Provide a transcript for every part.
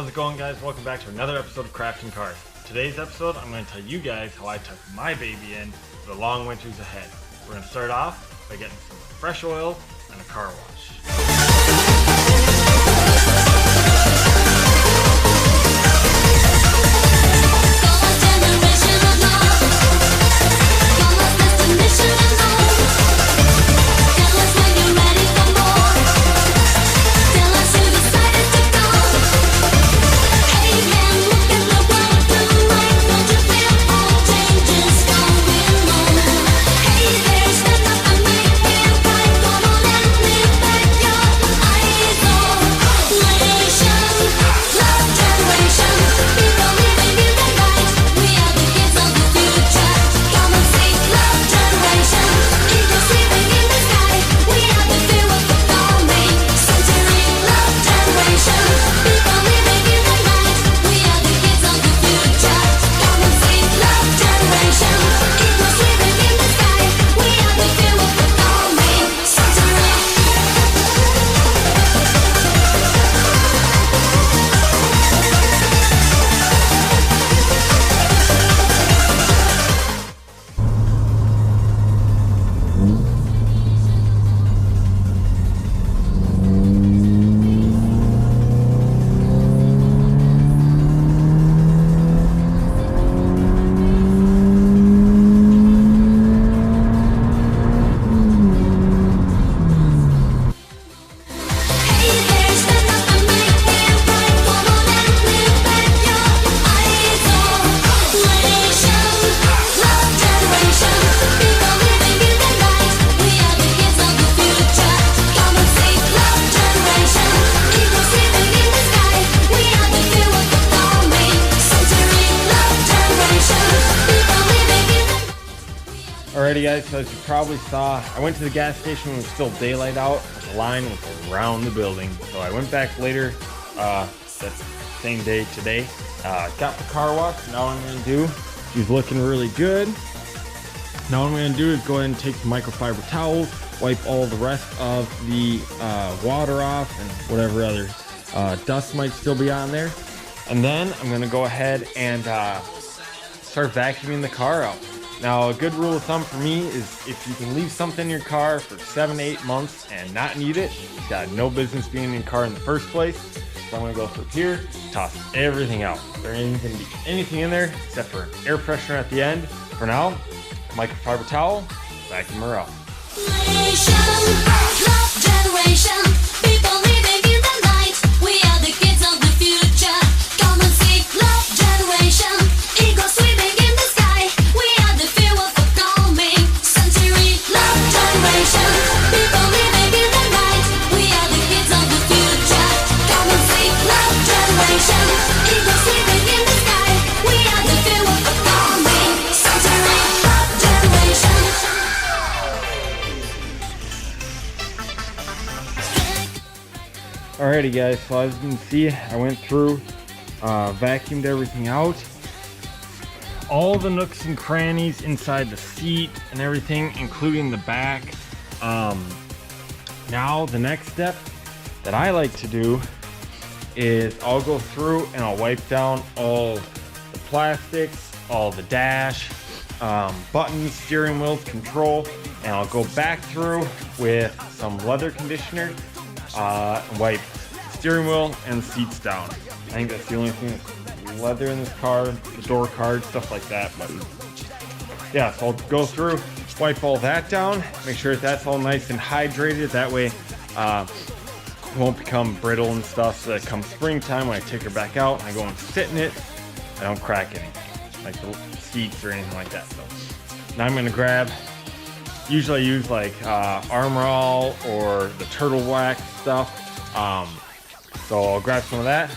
How's it going, guys? Welcome back to another episode of Crafting Cars. Today's episode, I'm going to tell you guys how I took my baby in for the long winters ahead. We're going to start off by getting some fresh oil and a car wash. Alrighty guys, so as you probably saw, I went to the gas station when it was still daylight out. The line was around the building. So I went back later, that same day today. Got the car wash. Now what I'm going to do, he's looking really good. Now what I'm going to do is go ahead and take some microfiber towels, wipe all the rest of the water off and whatever other dust might still be on there. And then I'm going to go ahead and start vacuuming the car out. Now, a good rule of thumb for me is if you can leave something in your car for 7 to 8 months and not need it, it's got no business being in your car in the first place. So I'm going to go through here, toss everything out. There ain't going to be anything in there except for air pressure at the end. For now, microfiber towel, vacuum her out. Alrighty guys, so as you can see, I went through, vacuumed everything out. All the nooks and crannies inside the seat and everything, including the back. Now the next step that I like to do is I'll go through and I'll wipe down all the plastics, all the dash, buttons, steering wheels, control, and I'll go back through with some leather conditioner, wipe steering wheel and seats down. I think that's the only thing that's leather in this car, the door card, stuff like that. But yeah, so I'll go through, wipe all that down, make sure that's all nice and hydrated. That way it won't become brittle and stuff, so that come springtime when I take her back out and I go and sit in it, I don't crack anything, like the seats or anything like that. So now I'm gonna grab, usually I use like Armor All or the Turtle Wax stuff. So I'll grab some of that.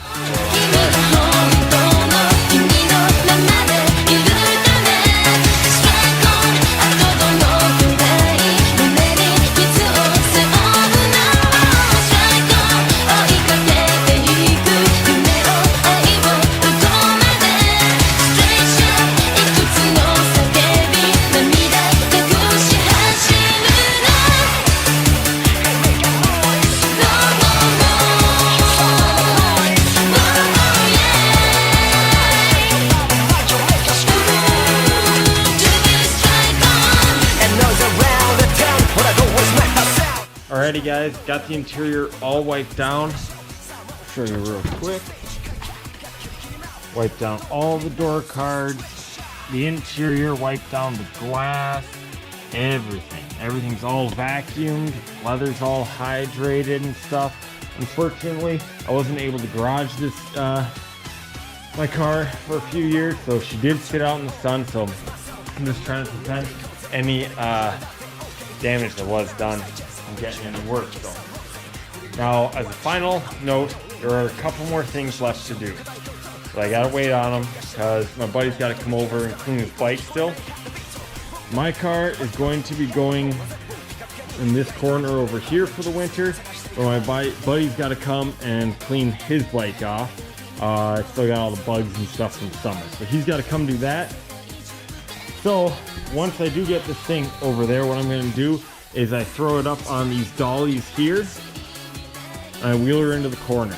ready, guys. Got the interior all wiped down. Show you real quick. Wipe down all the door cards, the interior, wipe down the glass, everything. Everything's all vacuumed, leather's all hydrated and stuff. Unfortunately, I wasn't able to garage this my car for a few years, so she did sit out in the sun, so I'm just trying to prevent any damage that was done from getting any work. So now, as a final note, there are a couple more things left to do. But I gotta wait on them because my buddy's gotta come over and clean his bike still. My car is going to be going in this corner over here for the winter, but my buddy's gotta come and clean his bike off. I still got all the bugs and stuff from summer, so he's gotta come do that. So once I do get this thing over there, what I'm gonna do is I throw it up on these dollies here, and I wheel her into the corner.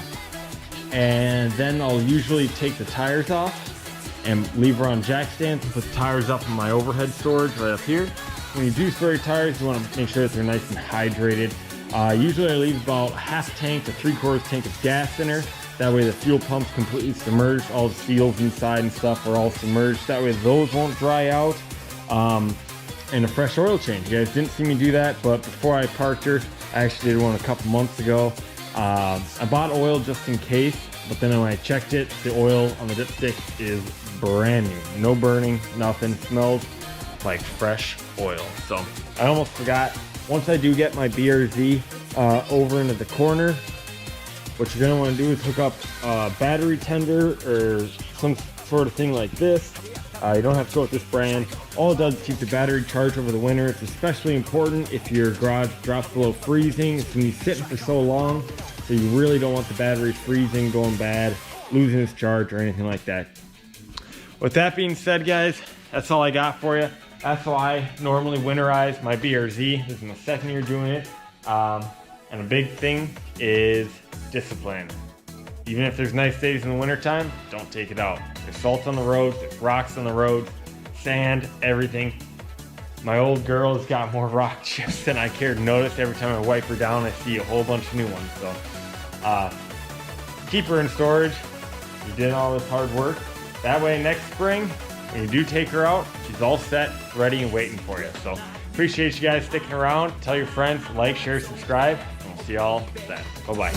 And then I'll usually take the tires off and leave her on jack stands and put the tires up in my overhead storage right up here. When you do store your tires, you want to make sure that they're nice and hydrated. Usually I leave about half tank to 3/4 tank of gas in her. That way the fuel pump's completely submerged. All the seals inside and stuff are all submerged. That way those won't dry out. And a fresh oil change. You guys didn't see me do that, but before I parked her, I actually did one a couple months ago. I bought oil just in case, but then when I checked it, the oil on the dipstick is brand new. No burning, nothing. Smells like fresh oil. So I almost forgot. Once I do get my BRZ over into the corner, what you're gonna want to do is hook up a battery tender or some sort of thing like this. You don't have to go with this brand. All it does is keep the battery charged over the winter. It's especially important if your garage drops below freezing. It's gonna be sitting for so long, so you really don't want the battery freezing, going bad, losing its charge or anything like that. With that being said, guys, that's all I got for you. That's why I normally winterize my BRZ. This is my second year doing it. And a big thing is discipline. Even if there's nice days in the wintertime, don't take it out. There's salt on the roads, there's rocks on the road, sand, everything. My old girl has got more rock chips than I care to notice. Every time I wipe her down, I see a whole bunch of new ones. So keep her in storage. You did all this hard work. That way next spring, when you do take her out, she's all set, ready, and waiting for you. So appreciate you guys sticking around. Tell your friends, like, share, subscribe, and we'll see y'all then. Bye-bye.